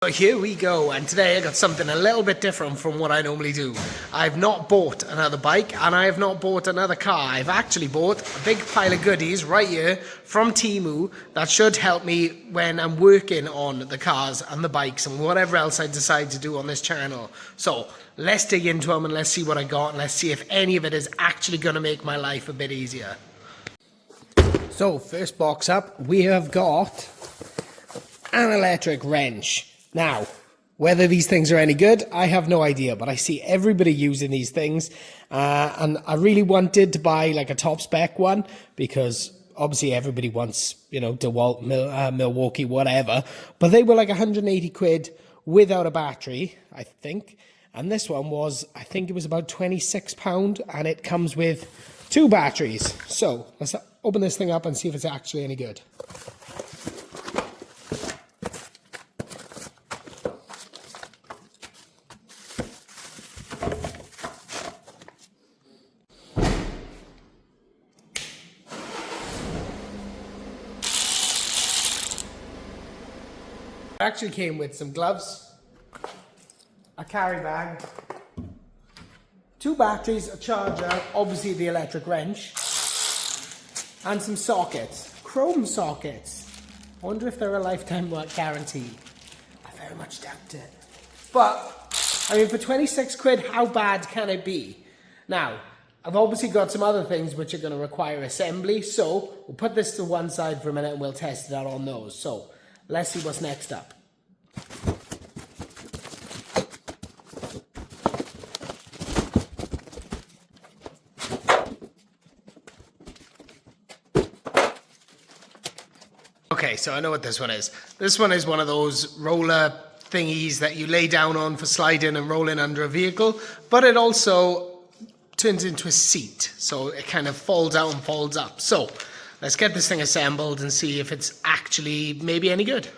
So here we go, and today I got something a little bit different from what I normally do. I've not bought another bike and I have not bought another car. I've actually bought a big pile of goodies right here from TEMU that should help me when I'm working on the cars and the bikes and whatever else I decide to do on this channel. So let's dig into them and let's see what I got and let's see if any of it is actually going to make my life a bit easier. So first box up, we have got an electric wrench. Now, whether these things are any good, I have no idea, but I see everybody using these things, and I really wanted to buy like a top spec one, because obviously everybody wants, you know, DeWalt, Milwaukee, whatever, but they were like 180 quid without a battery, I think, and this one was, I think it was about £26, and it comes with 2 batteries. So, let's open this thing up and see if it's actually any good. It actually came with some gloves, a carry bag, 2 batteries, a charger, obviously the electric wrench, and some sockets, chrome sockets. I wonder if they're a lifetime work guarantee. I very much doubt it. But, I mean, for 26 quid, how bad can it be? Now, I've obviously got some other things which are going to require assembly, so we'll put this to one side for a minute and we'll test it out on those. So, let's see what's next up. Okay, so I know what this one is. This one is one of those roller thingies that you lay down on for sliding and rolling under a vehicle, but it also turns into a seat, so it kind of folds out and folds up. So, let's get this thing assembled and see if it's actually maybe any good.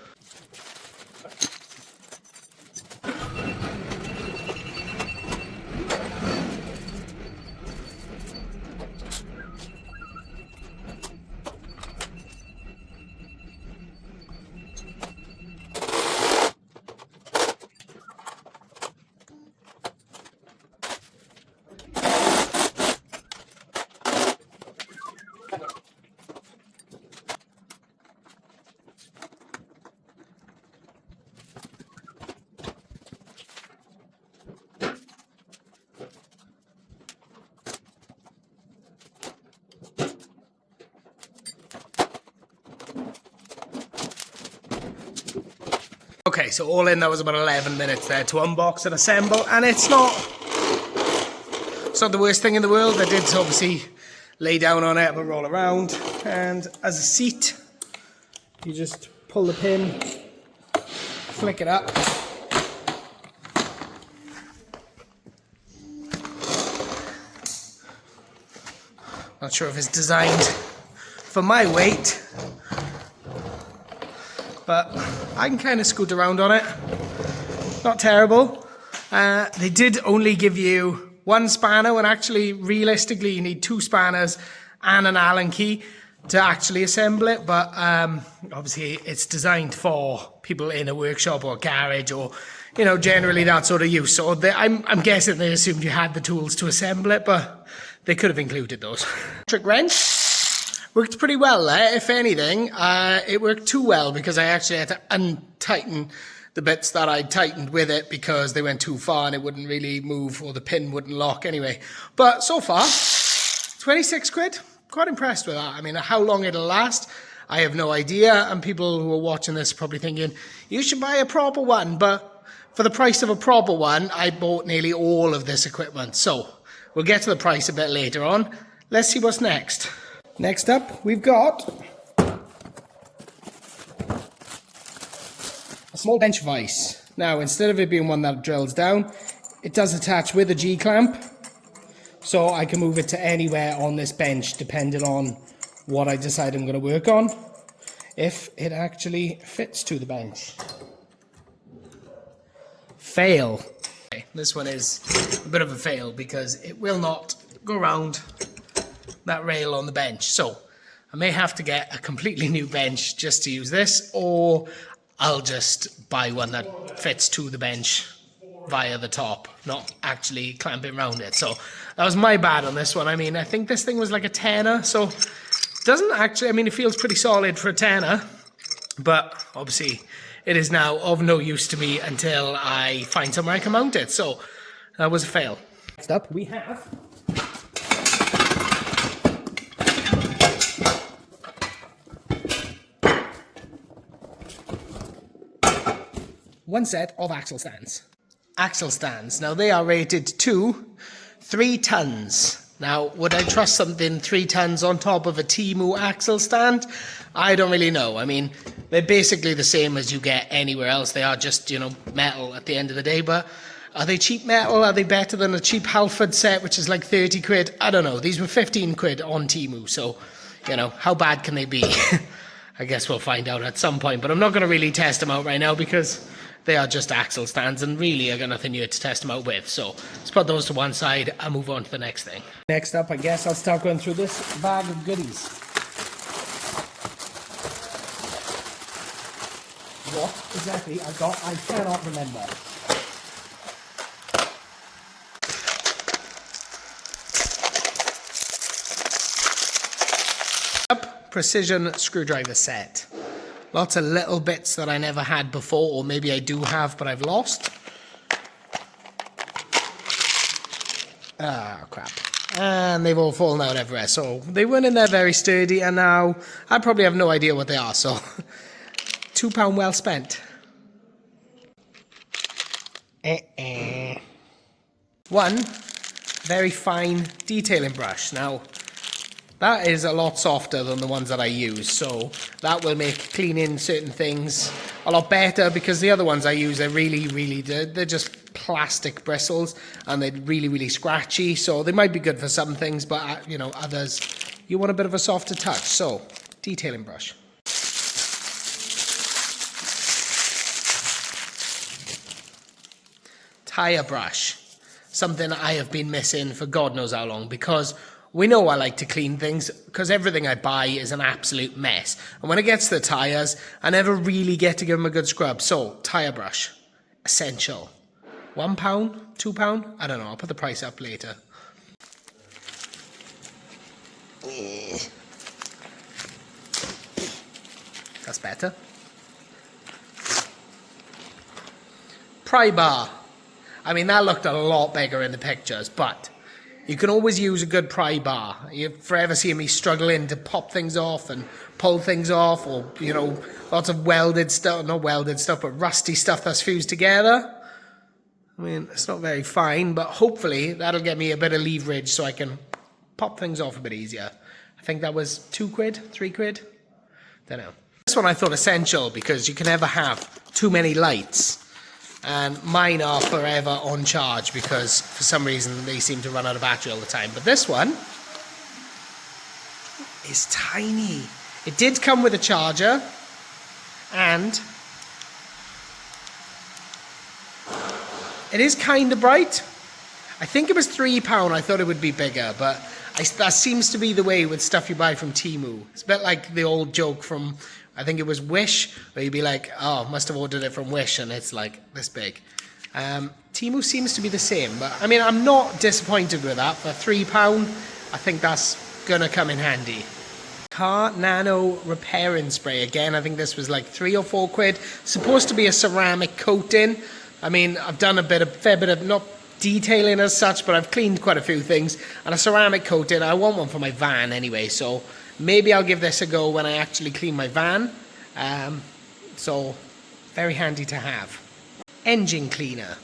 Okay, so all in, that was about 11 minutes there to unbox and assemble, and it's not the worst thing in the world. I did obviously lay down on it, have a roll around, and as a seat, you just pull the pin, flick it up. Not sure if it's designed for my weight, but I can kind of scoot around on it. Not terrible. They did only give you 1 spanner when actually, realistically, you need 2 spanners and an Allen key to actually assemble it. But obviously, it's designed for people in a workshop or garage or, you know, generally that sort of use. So I'm guessing they assumed you had the tools to assemble it, but they could have included those. Electric wrench. Worked pretty well there, if anything. It worked too well because I actually had to untighten the bits that I tightened with it because they went too far and it wouldn't really move or the pin wouldn't lock anyway. But so far, 26 quid, quite impressed with that. I mean, how long it'll last, I have no idea. And people who are watching this are probably thinking, you should buy a proper one. But for the price of a proper one, I bought nearly all of this equipment. So we'll get to the price a bit later on. Let's see what's next. Next up, we've got a small bench vise. Now, instead of it being one that drills down, it does attach with a G-clamp, so I can move it to anywhere on this bench, depending on what I decide I'm going to work on, if it actually fits to the bench. Fail. Okay, this one is a bit of a fail because it will not go around that rail on the bench. So I may have to get a completely new bench just to use this, or I'll just buy one that fits to the bench via the top, not actually clamping around it. So that was my bad on this one. I mean, I think this thing was like a tenner, so it doesn't actually, I mean, it feels pretty solid for a tenner, but obviously it is now of no use to me until I find somewhere I can mount it. So that was a fail. Next up, we have one set of axle stands. Axle stands. Now they are rated to 3 tons. Now, would I trust something 3 tons on top of a TEMU axle stand? I don't really know. I mean, they're basically the same as you get anywhere else. They are just, you know, metal at the end of the day. But are they cheap metal? Are they better than a cheap Halford set, which is like 30 quid? I don't know. These were 15 quid on TEMU. So, you know, how bad can they be? I guess we'll find out at some point. But I'm not going to really test them out right now because they are just axle stands, and really I got nothing here to test them out with. So let's put those to one side and move on to the next thing. Next up, I guess I'll start going through this bag of goodies. What exactly I got, I cannot remember. Precision screwdriver set. Lots of little bits that I never had before, or maybe I do have, but I've lost. Ah, crap. And they've all fallen out everywhere. So they weren't in there very sturdy, and now I probably have no idea what they are. So £2 well spent. One very fine detailing brush. Now, that is a lot softer than the ones that I use, so that will make cleaning certain things a lot better, because the other ones I use, they're they're just plastic bristles, and they're really scratchy, so they might be good for some things, but you know, others, you want a bit of a softer touch. So, detailing brush. Tire brush. Something I have been missing for God knows how long, because we know I like to clean things, because everything I buy is an absolute mess. And when it gets to the tyres, I never really get to give them a good scrub. So, tyre brush. Essential. £1? £2? I don't know. I'll put the price up later. That's better. Pry bar. I mean, that looked a lot bigger in the pictures, but you can always use a good pry bar. You've forever seen me struggling to pop things off and pull things off, or, you know, lots of welded stuff, not welded stuff, but rusty stuff that's fused together. I mean, it's not very fine, but hopefully that'll get me a bit of leverage so I can pop things off a bit easier. I think that was 2 quid, 3 quid. Don't know. This one I thought essential, because you can never have too many lights. And mine are forever on charge, because for some reason they seem to run out of battery all the time. But this one is tiny. It did come with a charger, and it is kind of bright. I think it was £3. I thought it would be bigger, but that seems to be the way with stuff you buy from TEMU. It's a bit like the old joke from, I think it was Wish, where you'd be like, oh, must have ordered it from Wish, and it's like this big. TEMU seems to be the same, but I mean, I'm not disappointed with that. For £3, I think that's gonna come in handy. Car Nano repairing spray. Again, I think this was like 3 or 4 quid. Supposed to be a ceramic coating. I mean, I've done fair bit of, not detailing as such, but I've cleaned quite a few things. And a ceramic coating, I want one for my van anyway, so maybe I'll give this a go when I actually clean my van. So, very handy to have. Engine cleaner.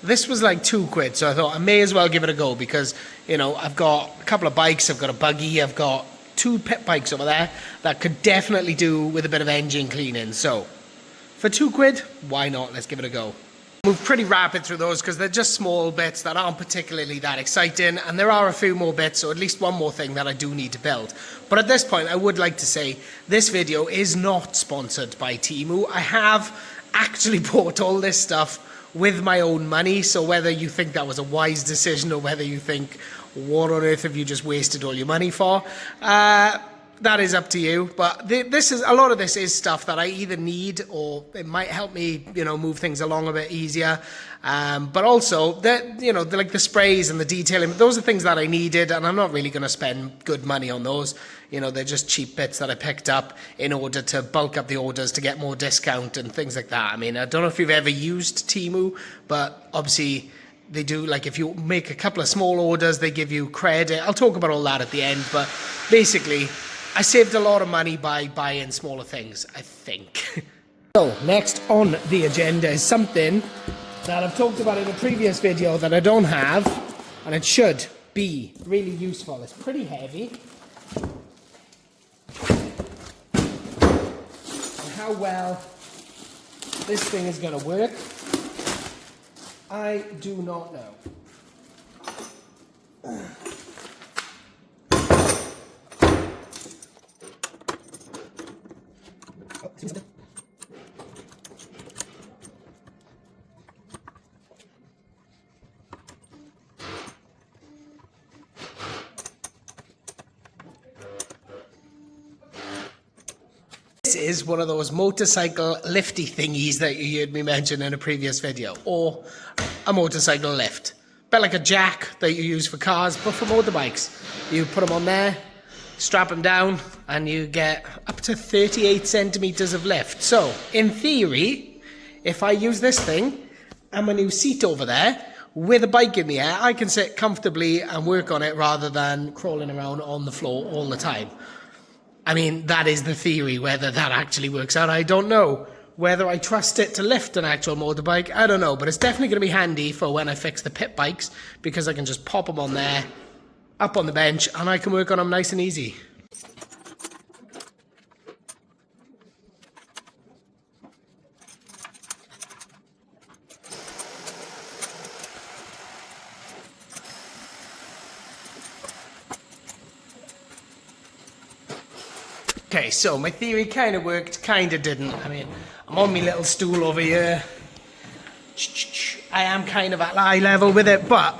This was like 2 quid, so I thought I may as well give it a go, because, you know, I've got a couple of bikes, I've got a buggy, I've got 2 pit bikes over there that could definitely do with a bit of engine cleaning. So, for 2 quid, why not? Let's give it a go. Move pretty rapid through those, because they're just small bits that aren't particularly that exciting, and there are a few more bits, or at least one more thing that I do need to build. But at this point, I would like to say this video is not sponsored by TEMU. I have actually bought all this stuff with my own money, so whether you think that was a wise decision, or whether you think, what on earth have you just wasted all your money for? that is up to you, but this is a lot of this is stuff that I either need or it might help me, move things along a bit easier. But also that, like the sprays and the detailing, those are things that I needed, and I'm not really going to spend good money on those. They're just cheap bits that I picked up in order to bulk up the orders to get more discount and things like that. I mean, I don't know if you've ever used TEMU, but obviously they do, like if you make a couple of small orders, they give you credit. I'll talk about all that at the end, but basically I saved a lot of money by buying smaller things, I think. So, next on the agenda is something that I've talked about in a previous video that I don't have, and it should be really useful. It's pretty heavy. And how well this thing is going to work, I do not know. This is one of those motorcycle lifty thingies that you heard me mention in a previous video, or a motorcycle lift. A bit like a jack that you use for cars, but for motorbikes. You put them on there, strap them down, and you get up to 38 centimeters of lift. So, in theory, if I use this thing and my new seat over there, with a bike in the air, I can sit comfortably and work on it rather than crawling around on the floor all the time. I mean, that is the theory. Whether that actually works out, I don't know. Whether I trust it to lift an actual motorbike, I don't know. But it's definitely going to be handy for when I fix the pit bikes, because I can just pop them on there, up on the bench, and I can work on them nice and easy. Okay, so my theory kind of worked, kind of didn't. I mean, I'm on my little stool over here. I am kind of at eye level with it, but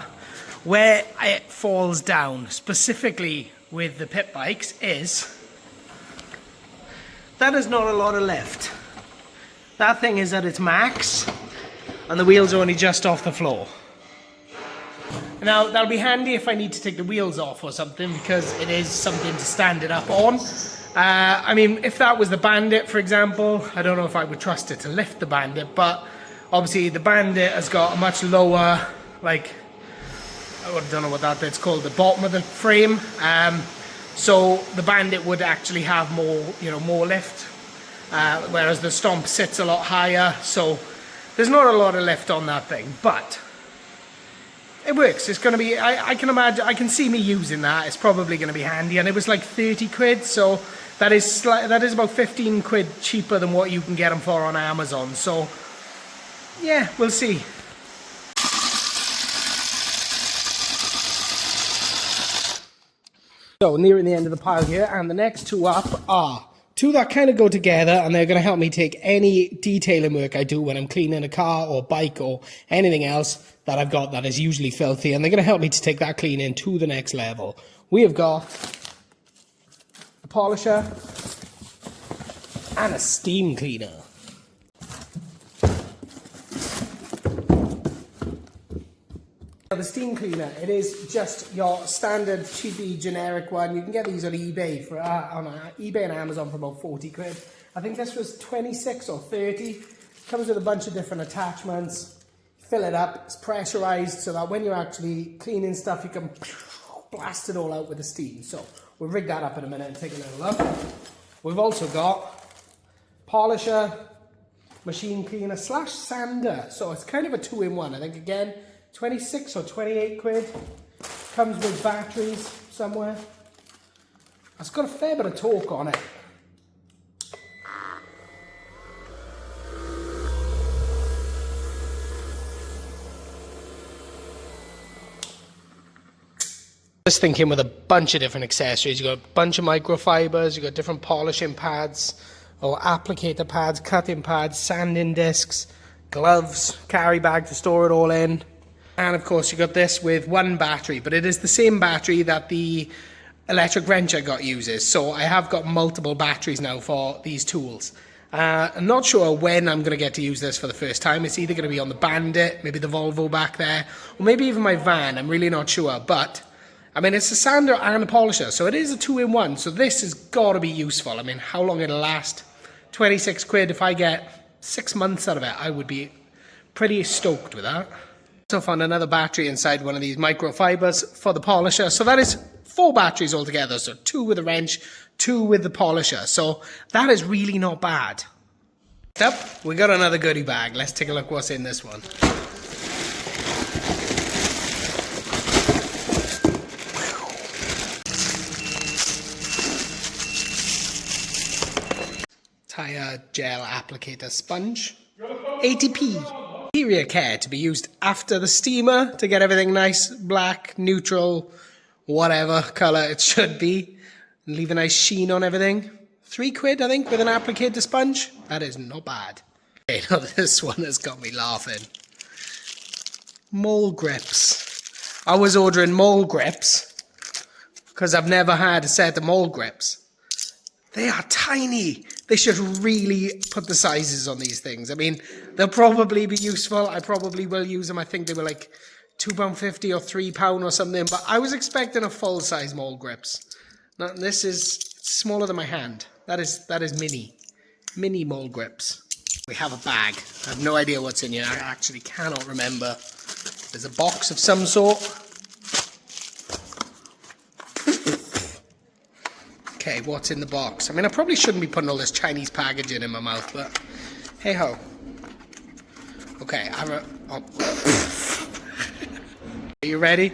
where it falls down, specifically with the pit bikes, is that is not a lot of lift. That thing is at its max, and the wheels are only just off the floor. Now, that'll be handy if I need to take the wheels off or something, because it is something to stand it up on. I mean, if that was the Bandit, for example, I don't know if I would trust it to lift the Bandit, but obviously the Bandit has got a much lower, like, I don't know what that bit's called, the bottom of the frame. So the Bandit would actually have more, more lift, whereas the Stomp sits a lot higher. So there's not a lot of lift on that thing, but it works. It's going to be, I can imagine, I can see me using that. It's probably going to be handy, and it was like 30 quid, so that is about 15 quid cheaper than what you can get them for on Amazon. So yeah, we'll see. So nearing the end of the pile here, and the next two up are two that kind of go together, and they're going to help me take any detailing work I do when I'm cleaning a car or bike or anything else that I've got that is usually filthy, and they're going to help me to take that cleaning to the next level. We have got a polisher and a steam cleaner. The steam cleaner, it is just your standard cheapy generic one. You can get these on eBay eBay and Amazon for about 40 quid. I think this was 26 or 30. Comes with a bunch of different attachments. Fill it up. It's pressurized so that when you're actually cleaning stuff, you can blast it all out with the steam. So we'll rig that up in a minute and take a little look. We've also got polisher, machine cleaner / sander. So it's kind of a two-in-one. I think again, 26 or 28 quid. Comes with batteries somewhere. It's got a fair bit of torque on it. This thing came with a bunch of different accessories. You got a bunch of microfibers, you got different polishing pads or applicator pads, cutting pads, sanding discs, gloves, carry bag to store it all in. And of course you got this with one battery, but it is the same battery that the electric wrench I got uses. So I have got multiple batteries now for these tools. I'm not sure when I'm going to get to use this for the first time. It's either going to be on the Bandit, maybe the Volvo back there, or maybe even my van. I'm really not sure. But, I mean, it's a sander and a polisher, so it is a 2-in-1. So this has got to be useful. I mean, how long it'll last? 26 quid. If I get 6 months out of it, I would be pretty stoked with that. Also found another battery inside one of these microfibers for the polisher. So that is 4 batteries altogether. So 2 with the wrench, 2 with the polisher. So that is really not bad. Next up, we got another goodie bag. Let's take a look what's in this one. Tire gel applicator sponge. 80p. Interior care to be used after the steamer to get everything nice, black, neutral, whatever colour it should be. Leave a nice sheen on everything. 3 quid, I think, with an applicator sponge. That is not bad. Okay, now this one has got me laughing. Mole grips. I was ordering mole grips because I've never had a set of mole grips. They are tiny. They should really put the sizes on these things. I mean, they'll probably be useful. I probably will use them. I think they were like £2.50 or £3 or something. But I was expecting a full-size mole grips. Now, this is smaller than my hand. That is mini. Mini mole grips. We have a bag. I have no idea what's in here. I actually cannot remember. There's a box of some sort. Okay, what's in the box? I mean, I probably shouldn't be putting all this Chinese packaging in my mouth, but hey ho. Okay, Are you ready?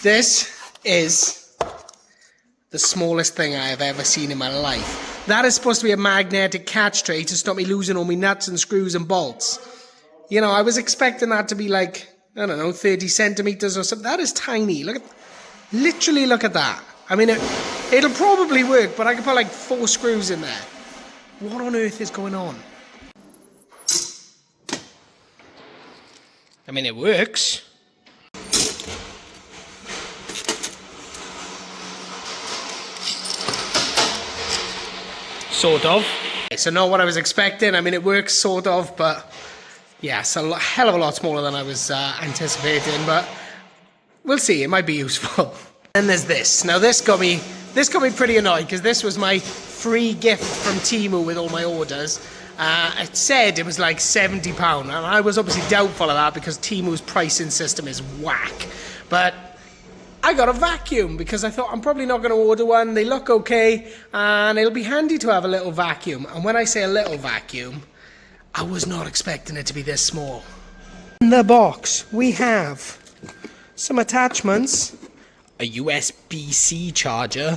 This is the smallest thing I have ever seen in my life. That is supposed to be a magnetic catch tray to stop me losing all my nuts and screws and bolts. You know, I was expecting that to be like, I don't know, 30 centimeters or something. That is tiny. Literally look at that. I mean, it'll probably work, but I could put like 4 screws in there. What on earth is going on? I mean, it works. Sort of. Okay, so not what I was expecting. I mean, it works sort of, but yeah, it's a hell of a lot smaller than I was anticipating, but we'll see. It might be useful. And there's this. Now this got me pretty annoyed because this was my free gift from TEMU with all my orders. It said it was like £70, and I was obviously doubtful of that because TEMU's pricing system is whack. But I got a vacuum because I thought I'm probably not going to order one. They look okay, and it'll be handy to have a little vacuum. And when I say a little vacuum, I was not expecting it to be this small. In the box, we have some attachments. A USB-C charger,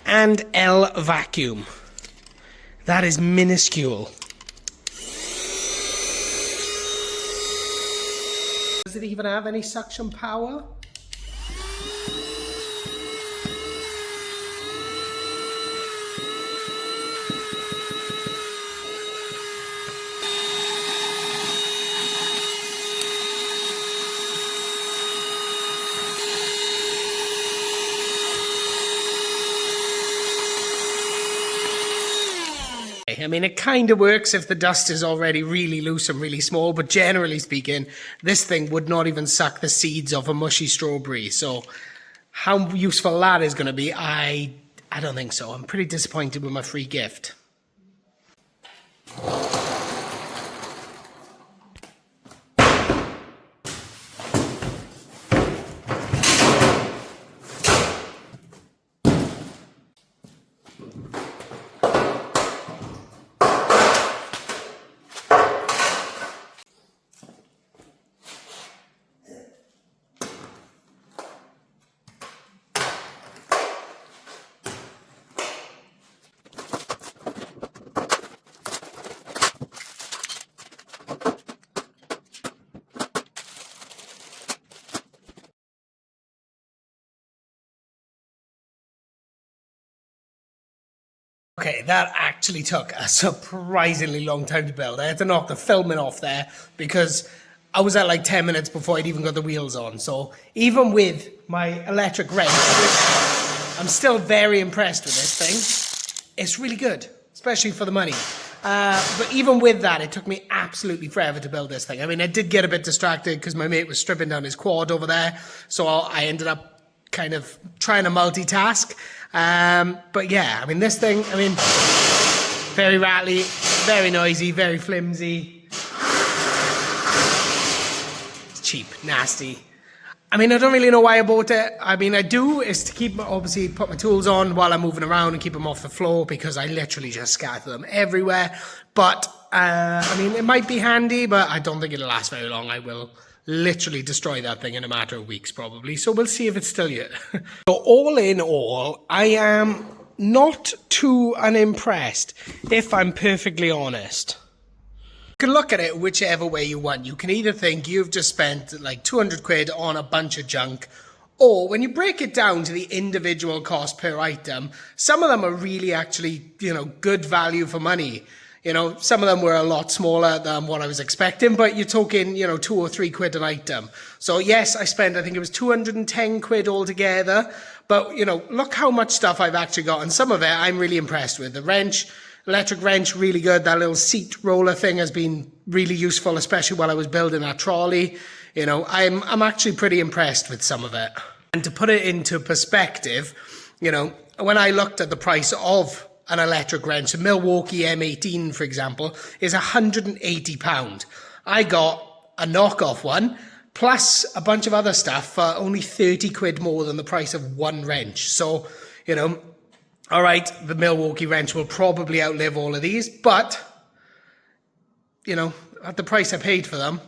and L vacuum. That is minuscule. Does it even have any suction power? I mean, it kind of works if the dust is already really loose and really small, but generally speaking, this thing would not even suck the seeds off a mushy strawberry. So how useful that is going to be, I don't think so. I'm pretty disappointed with my free gift. Okay, that actually took a surprisingly long time to build. I had to knock the filming off there because I was at like 10 minutes before I'd even got the wheels on. So even with my electric wrench, I'm still very impressed with this thing. It's really good, especially for the money. But even with that, it took me absolutely forever to build this thing. I mean, I did get a bit distracted because my mate was stripping down his quad over there. So I ended up kind of trying to multitask. But yeah, I mean, this thing, I mean, very rattly, very noisy, very flimsy. It's cheap, nasty. I mean, I don't really know why I bought it. I mean, I do is to keep, obviously, put my tools on while I'm moving around and keep them off the floor because I literally just scatter them everywhere. But, I mean, it might be handy, but I don't think it'll last very long. I will literally destroy that thing in a matter of weeks, probably. So we'll see if it's still here. So all in all, I am not too unimpressed, if I'm perfectly honest. You can look at it whichever way you want. You can either think you've just spent like 200 quid on a bunch of junk, or when you break it down to the individual cost per item, some of them are really actually, you know, good value for money. You know, some of them were a lot smaller than what I was expecting, but you're talking, you know, 2 or 3 quid an item. So yes, I spent, I think it was 210 quid altogether, but you know, look how much stuff I've actually got, and some of it I'm really impressed with. The wrench, electric wrench, really good. That little seat roller thing has been really useful, especially while I was building that trolley. You know, I'm actually pretty impressed with some of it. And to put it into perspective, you know, when I looked at the price of an electric wrench, a Milwaukee M18, for example, is £180. I got a knockoff one, plus a bunch of other stuff for only 30 quid more than the price of one wrench. So, you know, all right, the Milwaukee wrench will probably outlive all of these, but, you know, at the price I paid for them,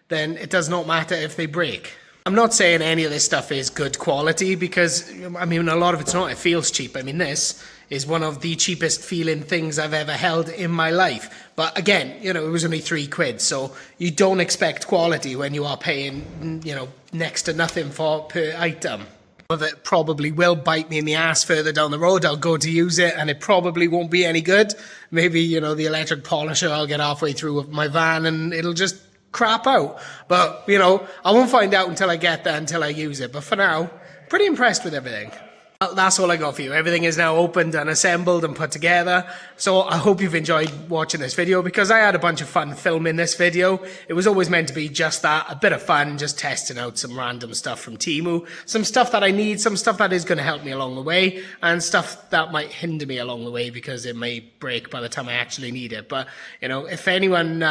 then it does not matter if they break. I'm not saying any of this stuff is good quality because, I mean, a lot of it's not. It feels cheap. I mean, this is one of the cheapest feeling things I've ever held in my life. But again, you know, it was only 3 quid. So you don't expect quality when you are paying, you know, next to nothing per item. That probably will bite me in the ass further down the road. I'll go to use it and it probably won't be any good. Maybe, you know, the electric polisher, I'll get halfway through with my van and it'll just crap out. But, you know, I won't find out until I get there, until I use it. But for now, pretty impressed with everything. Well, that's all I got for you. Everything is now opened and assembled and put together. So I hope you've enjoyed watching this video because I had a bunch of fun filming this video. It was always meant to be just that, a bit of fun, just testing out some random stuff from TEMU. Some stuff that I need, some stuff that is going to help me along the way, and stuff that might hinder me along the way because it may break by the time I actually need it. But, you know, if anyone...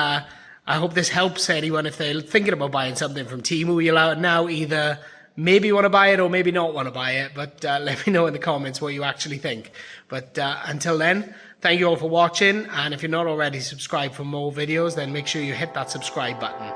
I hope this helps anyone if they're thinking about buying something from TEMU. You're allowed now either maybe want to buy it or maybe not want to buy it. But let me know in the comments what you actually think. But until then, thank you all for watching. And if you're not already subscribed for more videos, then make sure you hit that subscribe button.